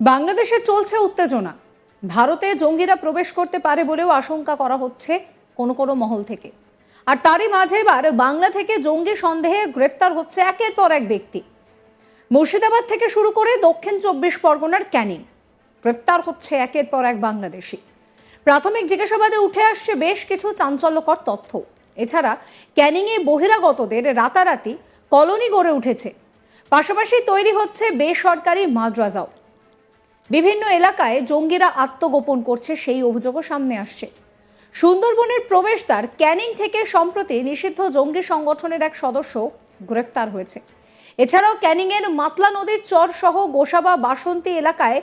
বাংলাদেশে চলছে উত্তেজনা। ভারতে জঙ্গিরা প্রবেশ করতে পারে বলেও আশঙ্কা করা হচ্ছে কোনো কোনো মহল থেকে। আর তারই মাঝে এবার বাংলা থেকে জঙ্গি সন্দেহে গ্রেফতার হচ্ছে একের পর এক ব্যক্তি। মুর্শিদাবাদ থেকে শুরু করে দক্ষিণ 24 পরগনার ক্যানিং গ্রেফতার হচ্ছে একের পর এক বাংলাদেশি। প্রাথমিক জিজ্ঞাসাবাদে উঠে আসছে বেশ কিছু চাঞ্চল্যকর তথ্য। এছাড়া ক্যানিংয়ে বহিরাগতদের রাতারাতি কলোনি গড়ে উঠেছে। পাশাপাশি তৈরি হচ্ছে বেসরকারি মাদ্রাসাও। বিভিন্ন এলাকায় জঙ্গিরা আত্মগোপন করছে, সেই অভিযোগও সামনে আসছে। সুন্দরবনের প্রবেশদ্বার ক্যানিং থেকে সম্প্রতি নিষিদ্ধ জঙ্গি সংগঠনের এক সদস্য গ্রেফতার হয়েছে। এছাড়াও ক্যানিংয়ের মাতলা নদীর চর সহ গোসাবা বাসন্তী এলাকায়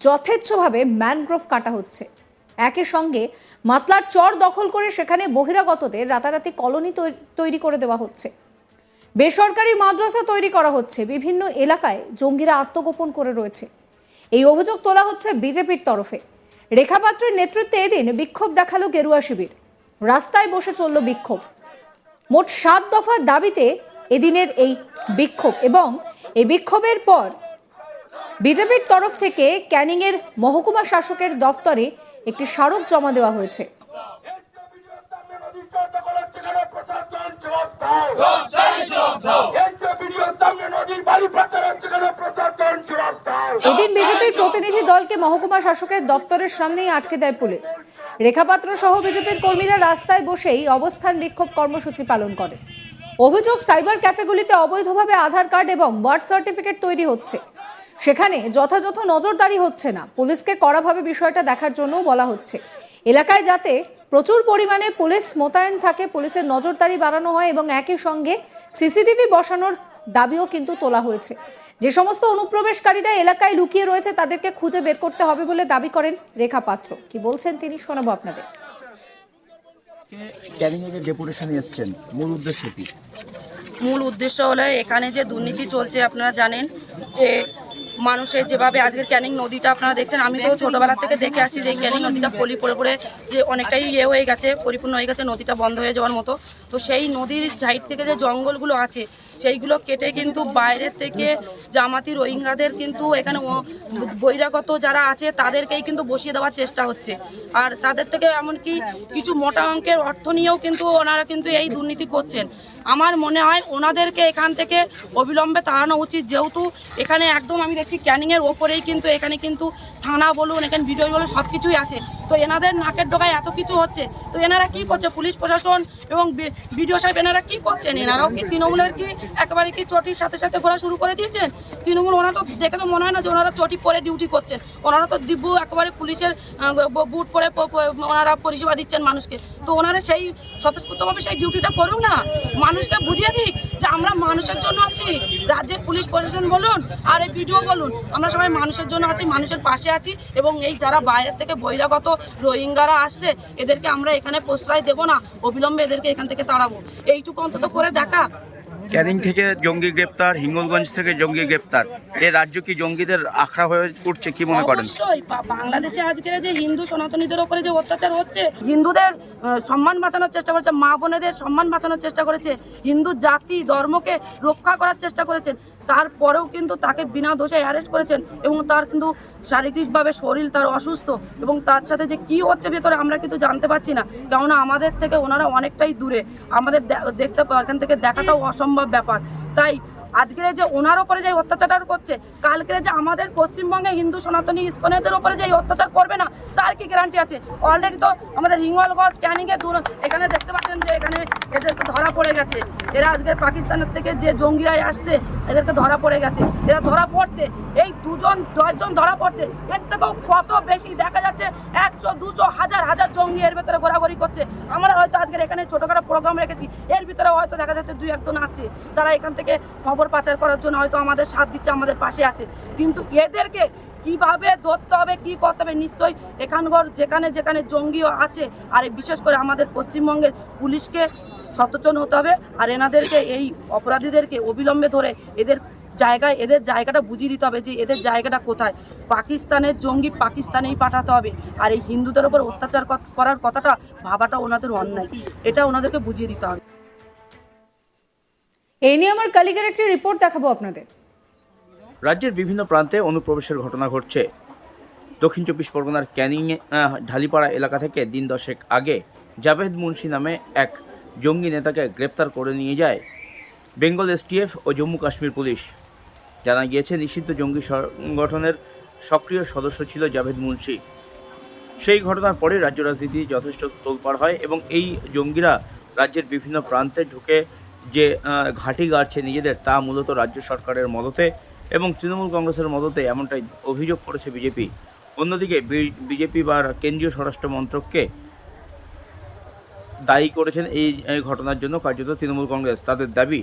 যথেচ্ছভাবে ম্যানগ্রোভ কাটা হচ্ছে। একই সঙ্গে মাতলার চর দখল করে সেখানে বহিরাগতদের রাতারাতি কলোনি তৈরি করে দেওয়া হচ্ছে। বেসরকারি মাদ্রাসা তৈরি করা হচ্ছে। বিভিন্ন এলাকায় জঙ্গিরা আত্মগোপন করে রয়েছে। এই অভিযোগ তোলা হচ্ছে বিজেপির তরফে। রেখা পাত্রের নেতৃত্বে এদিন বিক্ষোভ দেখালো গেরুয়া শিবির। রাস্তায় বসে চলল বিক্ষোভ। মোট 7 দফার দাবিতে এদিনের এই বিক্ষোভ, এবং এই বিক্ষোভের পর বিজেপির তরফ থেকে ক্যানিংয়ের মহকুমা শাসকের দফতরে একটি স্মারক জমা দেওয়া হয়েছে। এদিন বিজেপির প্রতিনিধি দলকে মহকুমা শাসকের দফতরের সামনেই আটকে দেয় পুলিশ। রেখাপাত্র সহ বিজেপির কর্মীরা রাস্তায় বসেই অবস্থান বিক্ষোভ কর্মসূচি পালন করে। অভিযোগ, সাইবার ক্যাফেগুলিতে অবৈধভাবে আধার কার্ড এবং বার্থ সার্টিফিকেট তৈরি হচ্ছে। সেখানে যথাযথ নজরদারি হচ্ছে না। পুলিশকে কড়াভাবে বিষয়টা দেখার জন্য বলা হচ্ছে। এলাকায় যাতে প্রচুর পরিমাণে পুলিশ মোতায়েন থাকে, পুলিশের নজরদারি বাড়ানো হয় এবং একই সঙ্গে সিসিটিভি বসানোর দাবিও কিন্তু তোলা হয়েছে। যে সমস্ত অনুপ্রবেশকারীরা এলাকায় লুকিয়ে রয়েছে তাদেরকে খুঁজে বের করতে হবে বলে দাবি করেন রেখা পাত্র। কি বলছেন তিনি শোনাবো আপনাদের। ক্যানিংয়ে ডেপুটেশনে এসেছেন, মূল উদ্দেশ্য কি? মূল উদ্দেশ্য হলো এখানে যে দুর্নীতি চলছে, আপনারা জানেন যে মানুষের যেভাবে আজকের ক্যানিং নদীটা আপনারা দেখছেন, আমি তো ছোটোবেলা থেকে দেখে আসছি যে ক্যানিং নদীটা পলি পড়ে পড়ে যে অনেকটাই হয়ে গেছে, পরিপূর্ণ হয়ে গেছে, নদীটা বন্ধ হয়ে যাওয়ার মতো। তো সেই নদীর সাইড থেকে যে জঙ্গলগুলো আছে সেইগুলো কেটে কিন্তু বাইরের থেকে জামাতি রোহিঙ্গাদের কিন্তু এখানে বহিরাগত যারা আছে তাদেরকেই কিন্তু বসিয়ে দেওয়ার চেষ্টা হচ্ছে। আর তাদের থেকে এমনকি কিছু মোটা অঙ্কের অর্থ নিয়েও কিন্তু ওনারা কিন্তু এই দুর্নীতি করছেন। আমার মনে হয় ওনাদেরকে এখান থেকে অবিলম্বে তাড়ানো উচিত, যেহেতু এখানে একদম আমি দেখছি ক্যানিংয়ের ওপরেই কিন্তু এখানে কিন্তু থানা বলুন, এখানে ভিডিও বলুন, সব কিছুই আছে। তো এনাদের নাকের ডগায় এত কিছু হচ্ছে, তো এনারা কি করছে? পুলিশ প্রশাসন এবং বিডিও সাহেব এনারা কি করছেন? এনারাও কি তৃণমূলের কি একেবারে কি চটির সাথে সাথে ঘোরা শুরু করে দিয়েছেন? তৃণমূল ওনারা তো দেখে তো মনে হয় না যে ওনারা চটি পরে ডিউটি করছেন। ওনারা তো দিব্য একেবারে পুলিশের বুট পরে ওনারা পরিষেবা দিচ্ছেন মানুষকে। তো ওনারা সেই স্বতঃস্ফূর্তভাবে সেই ডিউটিটা করুক না, মানুষকে বুঝিয়ে দিক যে আমরা মানুষের জন্য আছি। রাজ্যের পুলিশ প্রশাসন বলুন আর এই বিডিও বলুন, আমরা সবাই মানুষের জন্য আছি, মানুষের পাশে আছি। এবং এই যারা বাইরের থেকে বহিরাগত রোহিঙ্গারা আসছে এদেরকে আমরা এখানে প্রশ্রয় দেব না, অবিলম্বে এদেরকে এখান থেকে তাড়াবো। এইটুকু অন্তত করে দেখা। ক্যানিং থেকে জঙ্গি গ্রেপ্তার, হিঙ্গলগঞ্জ থেকে জঙ্গি গ্রেপ্তার, এই রাজ্য কি জঙ্গিদের আখড়া হয়ে উঠছে, কি মনে করেন? অবশ্যই বাংলাদেশে আজকের যে হিন্দু সনাতনীদের উপরে যে অত্যাচার হচ্ছে, হিন্দুদের সম্মান বাঁচানোর চেষ্টা করেছে, মা বোনেদের সম্মান বাঁচানোর চেষ্টা করেছে, হিন্দু জাতি ধর্মকে রক্ষা করার চেষ্টা করেছেন, তারপরেও কিন্তু তাকে বিনা দোষে অ্যারেস্ট করেছেন। এবং তার কিন্তু শারীরিকভাবে শরীর তার অসুস্থ, এবং তার সাথে যে কি হচ্ছে ভেতরে আমরা কিন্তু জানতে পারছি না, কেননা আমাদের থেকে ওনারা অনেকটাই দূরে, আমাদের দেখতে এখান থেকে দেখাটাও অসম্ভব ব্যাপার। তাই আজকের যে ওনার ওপরে যে অত্যাচারটা করছে, কালকে যে আমাদের পশ্চিমবঙ্গে হিন্দু সনাতনী ইস্কনেদের ওপরে যে অত্যাচার করবে না তার কি গ্যারান্টি আছে? অলরেডি তো আমাদের হিঙ্গলগঞ্জ ক্যানিংয়ে এখানে দেখতে পাচ্ছেন যে এখানে এদেরকে ধরা পড়ে গেছে। এরা আজকের পাকিস্তানের থেকে যে জঙ্গিরাই আসছে এদেরকে ধরা পড়ে গেছে, এরা ধরা পড়ছে। এই 2-10 ধরা পড়ছে, এর থেকেও কত বেশি দেখা যাচ্ছে 100, 200, হাজার জঙ্গি এর ভেতরে ঘোরাঘুরি করছে। আমরা হয়তো আজকের এখানে ছোটোখাটো প্রোগ্রাম রেখেছি, এর ভিতরে হয়তো দেখা যাচ্ছে 2-1 আছে, তারা এখান থেকে খবর পাচার করার জন্য হয়তো আমাদের সাথ দিচ্ছে, আমাদের পাশে আছে। কিন্তু এদেরকে কিভাবে ধরতে হবে, কি করতে হবে, নিশ্চয়ই এখানকার যেখানে যেখানে জঙ্গিও আছে, আর বিশেষ করে আমাদের পশ্চিমবঙ্গের পুলিশকে সচেতন হতে হবে। আর এনাদেরকে, এই অপরাধীদেরকে অবিলম্বে ধরে এদের জায়গাটা বুঝিয়ে দিতে হবে যে এদের জায়গাটা কোথায়। পাকিস্তানের জঙ্গি পাকিস্তানেই পাঠাতে হবে, আর এই হিন্দুদের ওপর অত্যাচার করার কথাটা ভাবাটা ওনাদের অন্যায়, এটা ওনাদেরকে বুঝিয়ে দিতে হবে। এই নিয়ে আমার কালিগের একটি রিপোর্ট দেখাবো আপনাদের। রাজ্যের বিভিন্ন প্রান্তে অনুপ্রবেশের ঘটনা ঘটছে। দক্ষিণ চব্বিশ পরগনার ক্যানিং ঢালিপাড়া এলাকা থেকে দিন 10 আগে জাভেদ মুন্সি নামে এক জঙ্গি নেতাকে গ্রেপ্তার করে নিয়ে যায় বেঙ্গল এসটিএফ ও জম্মু কাশ্মীর পুলিশ। জানা গিয়েছে, নিষিদ্ধ জঙ্গি সংগঠনের সক্রিয় সদস্য ছিল জাভেদ মুন্সি। সেই ঘটনার পরে রাজ্য রাজনীতি যথেষ্ট তোলপাড় হয় এবং এই জঙ্গিরা রাজ্যের বিভিন্ন প্রান্তে ঢুকে যে ঘাঁটি গাড়ছে নিজেদের, তা মূলত রাজ্য সরকারের মদতে এবং তৃণমূল কংগ্রেসের মদতে, এমনটাই অভিযোগ করেছে বিজেপি। অন্যদিকে বিজেপি বা কেন্দ্রীয় স্বরাষ্ট্র মন্ত্রককে দায়ী করেছেন এই ঘটনার জন্য কার্যত তৃণমূল কংগ্রেস। তাদের দাবি,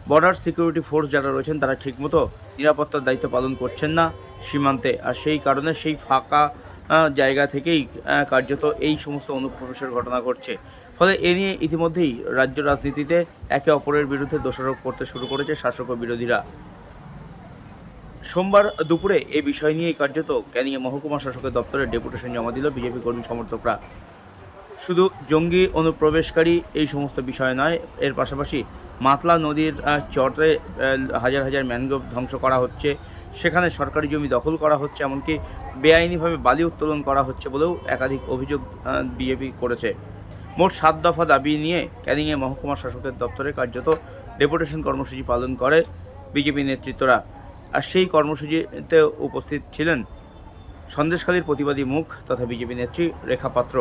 বর্ডার সিকিউরিটি ফোর্স যারা রয়েছেন তারা ঠিকমতো নিরাপত্তার দায়িত্ব পালন করছেন না সীমান্তে, আর সেই কারণে সেই ফাঁকা জায়গা থেকেই কার্যত এই সমস্ত অনুপ্রবেশের ঘটনা ঘটছে। ফলে এ নিয়ে ইতিমধ্যেই রাজ্য রাজনীতিতে একে অপরের বিরুদ্ধে দোষারোপ করতে শুরু করেছে শাসক ও বিরোধীরা। সোমবার দুপুরে এই বিষয় নিয়ে কার্যত ক্যানিং মহকুমা শাসকের দপ্তরে ডেপুটেশন জমা দিল বিজেপি কর্মী সমর্থকরা। শুধু জঙ্গি অনুপ্রবেশকারী এই সমস্ত বিষয় নয়, এর পাশাপাশি মাতলা নদীর চরে হাজার হাজার ম্যানগ্রোভ ধ্বংস করা হচ্ছে, সেখানে সরকারি জমি দখল করা হচ্ছে, এমনকি বেআইনিভাবে বালি উত্তোলন করা হচ্ছে বলেও একাধিক অভিযোগ বিজেপি করেছে। মোট 7 দফা দাবি নিয়ে ক্যানিংয়ে মহকুমা শাসকের দপ্তরে কার্যত ডেপুটেশন কর্মসূচি পালন করে বিজেপি নেতৃত্বরা। আর সেই কর্মসূচিতে উপস্থিত ছিলেন সন্দেশখালীর প্রতিবাদী মুখ তথা বিজেপি নেত্রী রেখা পাত্র।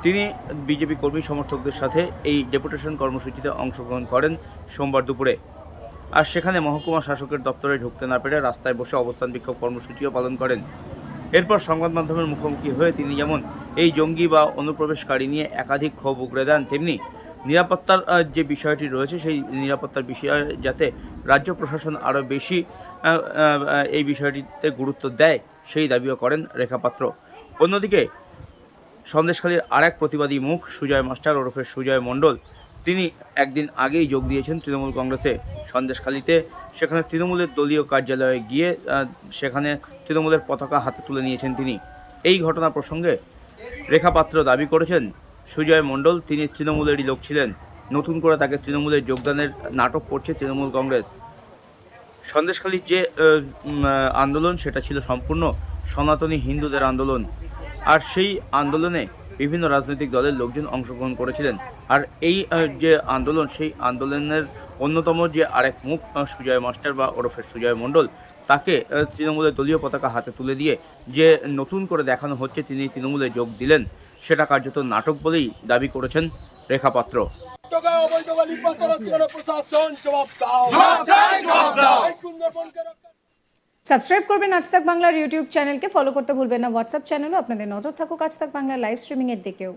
তিনি বিজেপি কর্মী সমর্থকদের সাথে এই ডেপুটেশন কর্মসূচিতে অংশগ্রহণ করেন সোমবার দুপুরে। আর সেখানে মহকুমা শাসকের দপ্তরে ঢুকতে না পেরে রাস্তায় বসে অবস্থান বিক্ষোভ কর্মসূচিও পালন করেন। এরপর সংবাদ মাধ্যমের মুখোমুখি হয়ে তিনি যেমন এই জঙ্গি বা অনুপ্রবেশকারী নিয়ে একাধিক ক্ষোভ উগরে দেন, তেমনি নিরাপত্তার যে বিষয়টি রয়েছে সেই নিরাপত্তার বিষয়ে যাতে রাজ্য প্রশাসন আরও বেশি এই বিষয়টিতে গুরুত্ব দেয় সেই দাবিও করেন রেখা পাত্র। অন্যদিকে সন্দেশখালীর আরেক প্রতিবাদী মুখ সুজয় মাস্টার ওরফে সুজয় মণ্ডল, তিনি একদিন আগেই যোগ দিয়েছেন তৃণমূল কংগ্রেসে সন্দেশখালীতে। সেখানে তৃণমূলের দলীয় কার্যালয়ে গিয়ে সেখানে তৃণমূলের পতাকা হাতে তুলে নিয়েছেন তিনি। এই ঘটনা প্রসঙ্গে রেখা পাত্র দাবি করেছেন, সুজয় মণ্ডল তিনি তৃণমূলেরই লোক ছিলেন, নতুন করে তাকে তৃণমূলে যোগদানের নাটক করছে তৃণমূল কংগ্রেস। সন্দেশখালীর যে আন্দোলন সেটা ছিল সম্পূর্ণ সনাতনী হিন্দুদের আন্দোলন, আর সেই আন্দোলনে বিভিন্ন রাজনৈতিক দলের লোকজন অংশগ্রহণ করেছিলেন। আর এই যে আন্দোলন, সেই আন্দোলনের অন্যতম যে আরেক মুখ সুজয় মাস্টার বা ওরফে সুজয় মণ্ডল, তাকে তৃণমূলের দলীয় পতাকা হাতে তুলে দিয়ে যে নতুন করে দেখানো হচ্ছে তিনি তৃণমূলে যোগ দিলেন, সেটা কার্যত নাটক বলেই দাবি করেছেন রেখা পাত্র। সাবস্ক্রাইব করবেন আজ তাক বাংলার ইউটিউব চ্যানেলকে, ফলো করতে ভুলবেন না হোয়াটসঅ্যাপ চ্যানেলও। আপনাদের নজর থাকুক আজ তাক বাংলার লাইভ স্ট্রিমিংয়ের দিকেও।